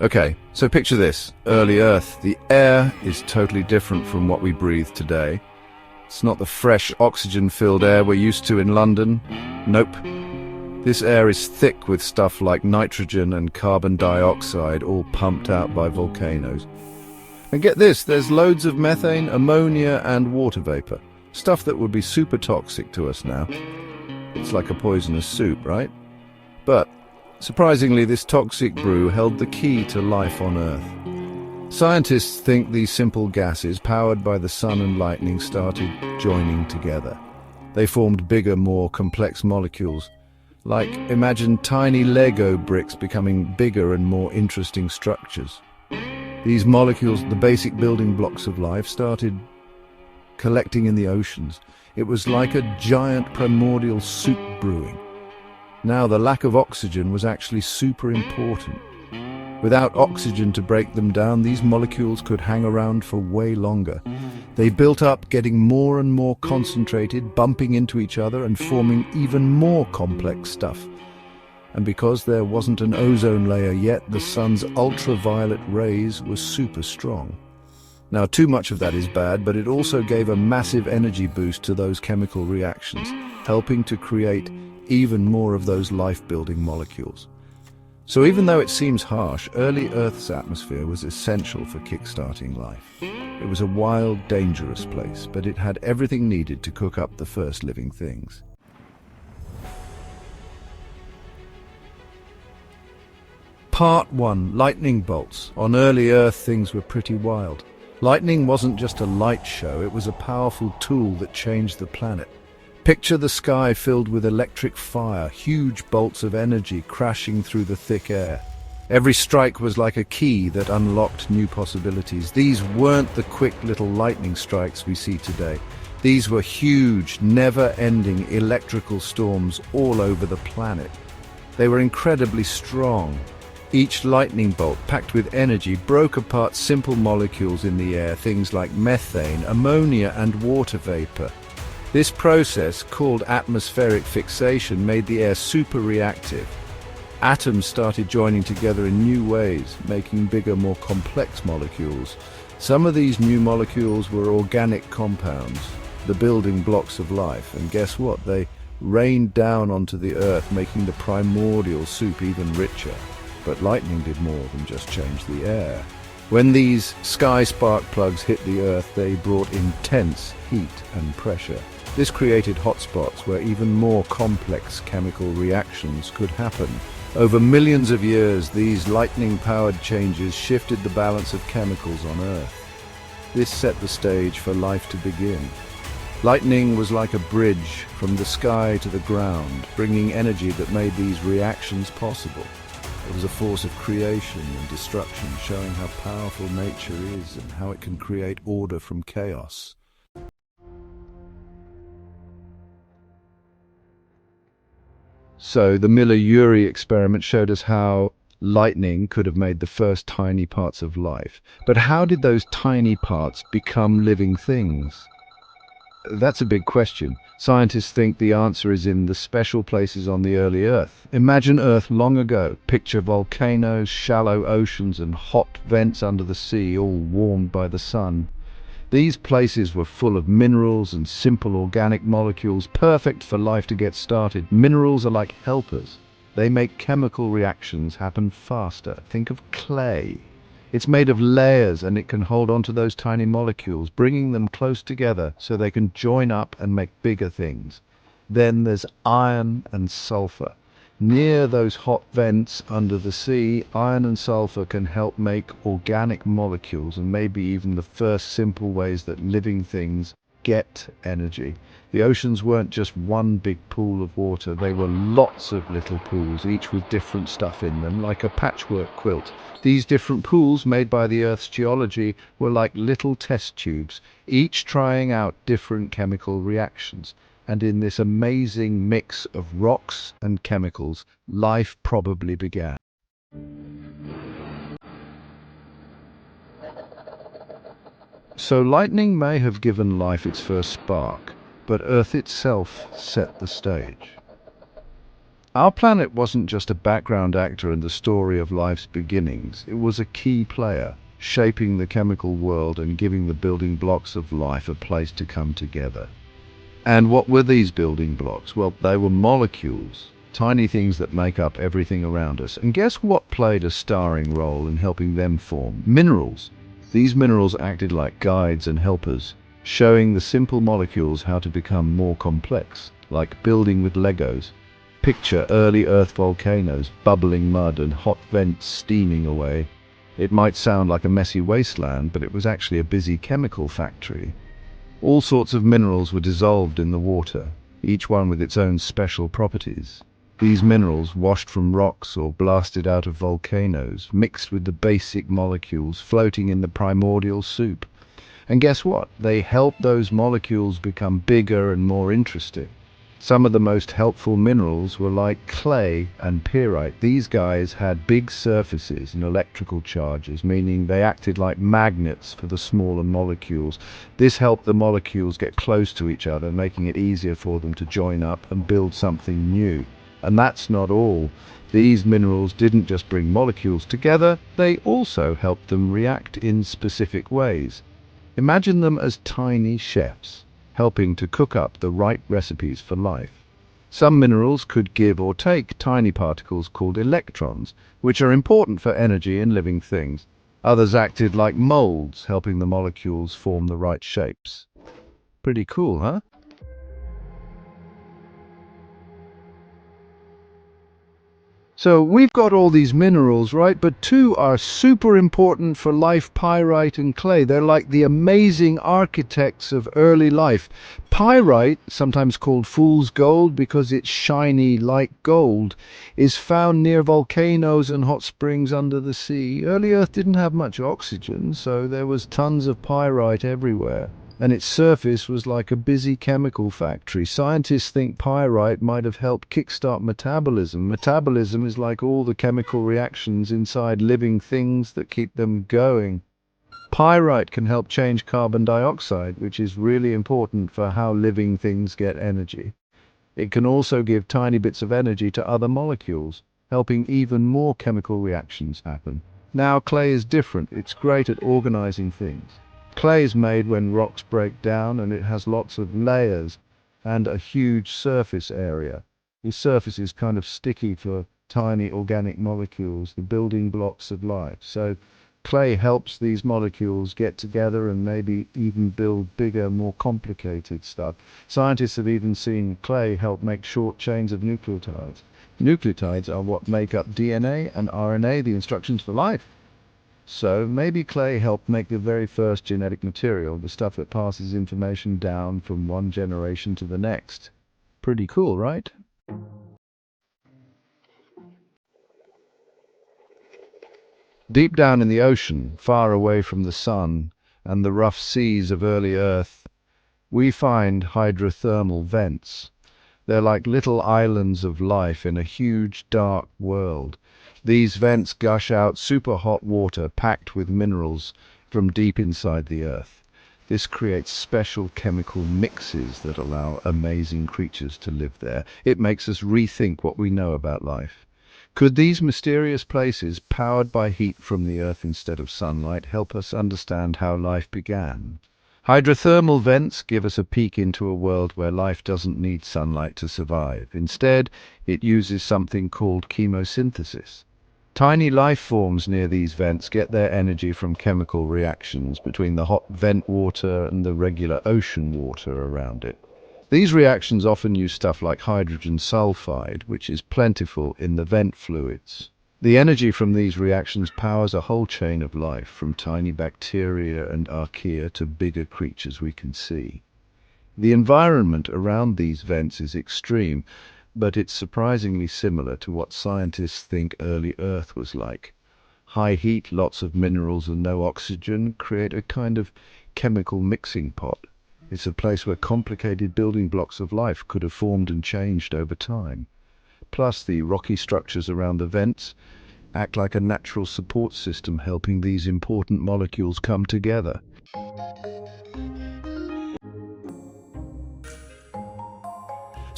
Okay, so picture this. Early Earth. The air is totally different from what we breathe today. It's not the fresh, oxygen-filled air we're used to in London. Nope. This air is thick with stuff like nitrogen and carbon dioxide, all pumped out by volcanoes. And get this, there's loads of methane, ammonia, and water vapor. Stuff that would be super toxic to us now. It's like a poisonous soup, right? But surprisingly, this toxic brew held the key to life on Earth. Scientists think these simple gases, powered by the sun and lightning, started joining together. They formed bigger, more complex molecules. Like, imagine tiny Lego bricks becoming bigger and more interesting structures. These molecules, the basic building blocks of life, started collecting in the oceans. It was like a giant primordial soup brewing. Now, the lack of oxygen was actually super important. Without oxygen to break them down, these molecules could hang around for way longer. They built up, getting more and more concentrated, bumping into each other and forming even more complex stuff. And because there wasn't an ozone layer yet, the sun's ultraviolet rays were super strong. Now, too much of that is bad, but it also gave a massive energy boost to those chemical reactions, helping to create even more of those life-building molecules. So even though it seems harsh, early Earth's atmosphere was essential for kickstarting life. It was a wild, dangerous place, but it had everything needed to cook up the first living things. Part 1. Lightning bolts. On early Earth, things were pretty wild. Lightning wasn't just a light show, it was a powerful tool that changed the planet. Picture the sky filled with electric fire, huge bolts of energy crashing through the thick air. Every strike was like a key that unlocked new possibilities. These weren't the quick little lightning strikes we see today. These were huge, never-ending electrical storms all over the planet. They were incredibly strong. Each lightning bolt, packed with energy, broke apart simple molecules in the air, things like methane, ammonia, and water vapor. This process, called atmospheric fixation, made the air super reactive. Atoms started joining together in new ways, making bigger, more complex molecules. Some of these new molecules were organic compounds, the building blocks of life, and guess what? They rained down onto the Earth, making the primordial soup even richer. But lightning did more than just change the air. When these sky spark plugs hit the Earth, they brought intense heat and pressure. This created hotspots where even more complex chemical reactions could happen. Over millions of years, these lightning-powered changes shifted the balance of chemicals on Earth. This set the stage for life to begin. Lightning was like a bridge from the sky to the ground, bringing energy that made these reactions possible. It was a force of creation and destruction, showing how powerful nature is and how it can create order from chaos. So the Miller-Urey experiment showed us how lightning could have made the first tiny parts of life. But how did those tiny parts become living things? That's a big question. Scientists think the answer is in the special places on the early Earth. Imagine Earth long ago. Picture volcanoes, shallow oceans, and hot vents under the sea, all warmed by the sun. These places were full of minerals and simple organic molecules, perfect for life to get started. Minerals are like helpers. They make chemical reactions happen faster. Think of clay. It's made of layers and it can hold on to those tiny molecules, bringing them close together so they can join up and make bigger things. Then there's iron and sulfur. Near those hot vents under the sea, iron and sulfur can help make organic molecules and maybe even the first simple ways that living things get energy. The oceans weren't just one big pool of water, they were lots of little pools, each with different stuff in them, like a patchwork quilt. These different pools, made by the Earth's geology, were like little test tubes, each trying out different chemical reactions. And in this amazing mix of rocks and chemicals, life probably began. So lightning may have given life its first spark, but Earth itself set the stage. Our planet wasn't just a background actor in the story of life's beginnings. It was a key player, shaping the chemical world and giving the building blocks of life a place to come together. And what were these building blocks? Well, they were molecules, tiny things that make up everything around us. And guess what played a starring role in helping them form? Minerals. These minerals acted like guides and helpers, showing the simple molecules how to become more complex, like building with Legos. Picture early Earth volcanoes, bubbling mud and hot vents steaming away. It might sound like a messy wasteland, but it was actually a busy chemical factory. All sorts of minerals were dissolved in the water, each one with its own special properties. These minerals, washed from rocks or blasted out of volcanoes, mixed with the basic molecules floating in the primordial soup. And guess what? They helped those molecules become bigger and more interesting. Some of the most helpful minerals were like clay and pyrite. These guys had big surfaces and electrical charges, meaning they acted like magnets for the smaller molecules. This helped the molecules get close to each other, making it easier for them to join up and build something new. And that's not all. These minerals didn't just bring molecules together, they also helped them react in specific ways. Imagine them as tiny chefs, helping to cook up the right recipes for life. Some minerals could give or take tiny particles called electrons, which are important for energy in living things. Others acted like molds, helping the molecules form the right shapes. Pretty cool, huh? So we've got all these minerals, right? But two are super important for life, pyrite and clay. They're like the amazing architects of early life. Pyrite, sometimes called fool's gold because it's shiny like gold, is found near volcanoes and hot springs under the sea. Early Earth didn't have much oxygen, so there was tons of pyrite everywhere, and its surface was like a busy chemical factory. Scientists think pyrite might have helped kickstart metabolism. Metabolism is like all the chemical reactions inside living things that keep them going. Pyrite can help change carbon dioxide, which is really important for how living things get energy. It can also give tiny bits of energy to other molecules, helping even more chemical reactions happen. Now, clay is different. It's great at organizing things. Clay is made when rocks break down, and it has lots of layers and a huge surface area. The surface is kind of sticky for tiny organic molecules, the building blocks of life. So clay helps these molecules get together and maybe even build bigger, more complicated stuff. Scientists have even seen clay help make short chains of nucleotides. Nucleotides are what make up DNA and RNA, the instructions for life. So maybe clay helped make the very first genetic material, the stuff that passes information down from one generation to the next. Pretty cool, right? Deep down in the ocean, far away from the sun and the rough seas of early Earth, we find hydrothermal vents. They're like little islands of life in a huge, dark world. These vents gush out super hot water packed with minerals from deep inside the Earth. This creates special chemical mixes that allow amazing creatures to live there. It makes us rethink what we know about life. Could these mysterious places, powered by heat from the Earth instead of sunlight, help us understand how life began? Hydrothermal vents give us a peek into a world where life doesn't need sunlight to survive. Instead, it uses something called chemosynthesis. Tiny life forms near these vents get their energy from chemical reactions between the hot vent water and the regular ocean water around it. These reactions often use stuff like hydrogen sulfide, which is plentiful in the vent fluids. The energy from these reactions powers a whole chain of life, from tiny bacteria and archaea to bigger creatures we can see. The environment around these vents is extreme, but it's surprisingly similar to what scientists think early Earth was like. High heat, lots of minerals and no oxygen create a kind of chemical mixing pot. It's a place where complicated building blocks of life could have formed and changed over time. Plus, the rocky structures around the vents act like a natural support system, helping these important molecules come together.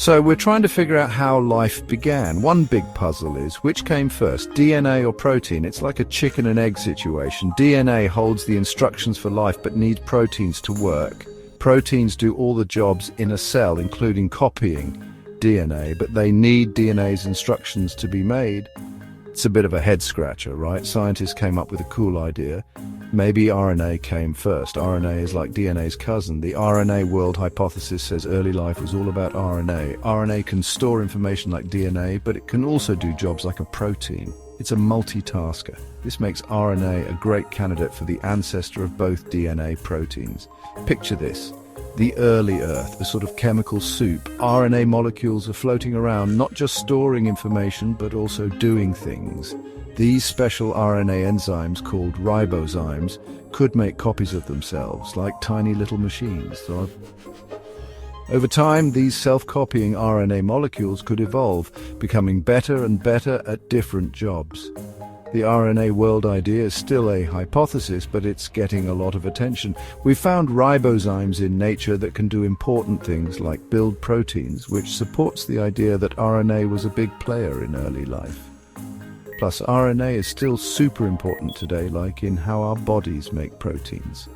So we're trying to figure out how life began. One big puzzle is, which came first, DNA or protein? It's like a chicken and egg situation. DNA holds the instructions for life but needs proteins to work. Proteins do all the jobs in a cell, including copying DNA, but they need DNA's instructions to be made. It's a bit of a head scratcher, right? Scientists came up with a cool idea. Maybe RNA came first. RNA is like DNA's cousin. The RNA world hypothesis says early life was all about RNA. RNA can store information like DNA, but it can also do jobs like a protein. It's a multitasker. This makes RNA a great candidate for the ancestor of both DNA proteins. Picture this. The early Earth, a sort of chemical soup. RNA molecules are floating around, not just storing information, but also doing things. These special RNA enzymes, called ribozymes, could make copies of themselves, like tiny little machines. Over time, these self-copying RNA molecules could evolve, becoming better and better at different jobs. The RNA world idea is still a hypothesis, but it's getting a lot of attention. We've found ribozymes in nature that can do important things like build proteins, which supports the idea that RNA was a big player in early life. Plus, RNA is still super important today, like in how our bodies make proteins.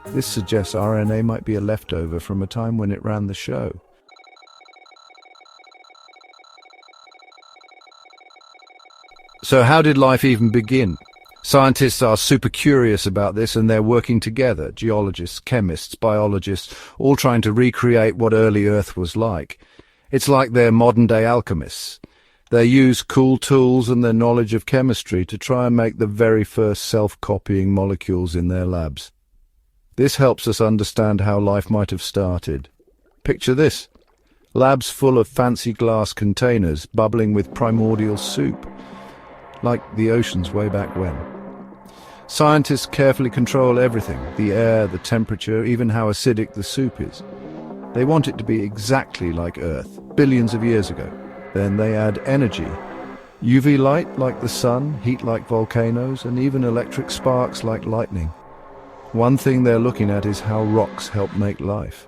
This suggests RNA might be a leftover from a time when it ran the show. So how did life even begin? Scientists are super curious about this, and they're working together, geologists, chemists, biologists, all trying to recreate what early Earth was like. It's like they're modern-day alchemists. They use cool tools and their knowledge of chemistry to try and make the very first self-copying molecules in their labs. This helps us understand how life might have started. Picture this. Labs full of fancy glass containers bubbling with primordial soup, like the oceans way back when. Scientists carefully control everything, the air, the temperature, even how acidic the soup is. They want it to be exactly like Earth, billions of years ago. Then they add energy. UV light like the sun, heat like volcanoes, and even electric sparks like lightning. One thing they're looking at is how rocks help make life.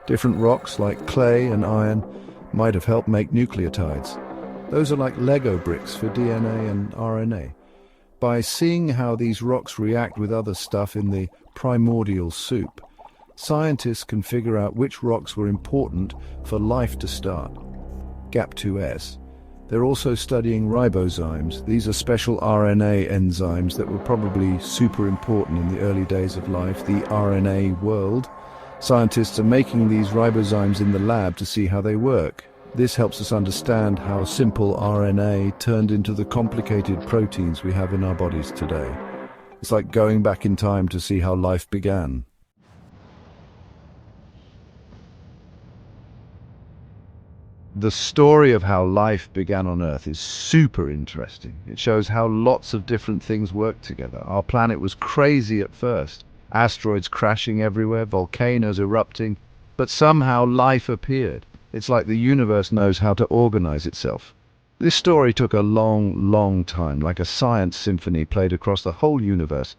Different rocks like clay and iron might have helped make nucleotides. Those are like Lego bricks for DNA and RNA. By seeing how these rocks react with other stuff in the primordial soup, scientists can figure out which rocks were important for life to start. GAP2S. They're also studying ribozymes. These are special RNA enzymes that were probably super important in the early days of life, the RNA world. Scientists are making these ribozymes in the lab to see how they work. This helps us understand how simple RNA turned into the complicated proteins we have in our bodies today. It's like going back in time to see how life began. The story of how life began on Earth is super interesting. It shows how lots of different things work together. Our planet was crazy at first. Asteroids crashing everywhere, volcanoes erupting, but somehow life appeared. It's like the universe knows how to organize itself. This story took a long time, like a science symphony played across the whole universe.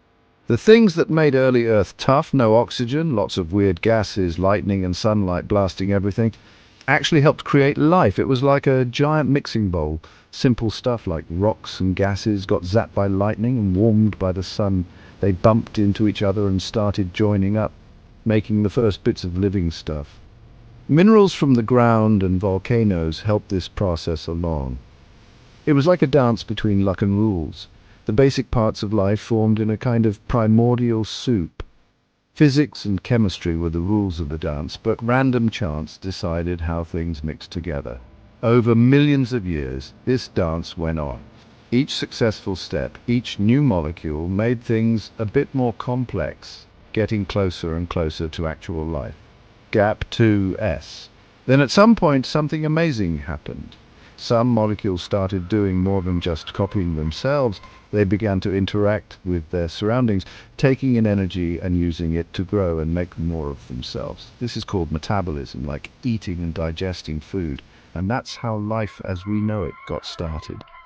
The things that made early Earth tough, no oxygen, lots of weird gases, lightning and sunlight blasting everything, actually helped create life. It was like a giant mixing bowl. Simple stuff like rocks and gases got zapped by lightning and warmed by the sun. They bumped into each other and started joining up, making the first bits of living stuff. Minerals from the ground and volcanoes helped this process along. It was like a dance between luck and rules. The basic parts of life formed in a kind of primordial soup. Physics and chemistry were the rules of the dance, but random chance decided how things mixed together. Over millions of years, this dance went on. Each successful step, each new molecule made things a bit more complex, getting closer and closer to actual life. GAP2S. Then at some point something amazing happened. Some molecules started doing more than just copying themselves. They began to interact with their surroundings, taking in energy and using it to grow and make more of themselves. This is called metabolism, like eating and digesting food. And that's how life as we know it got started.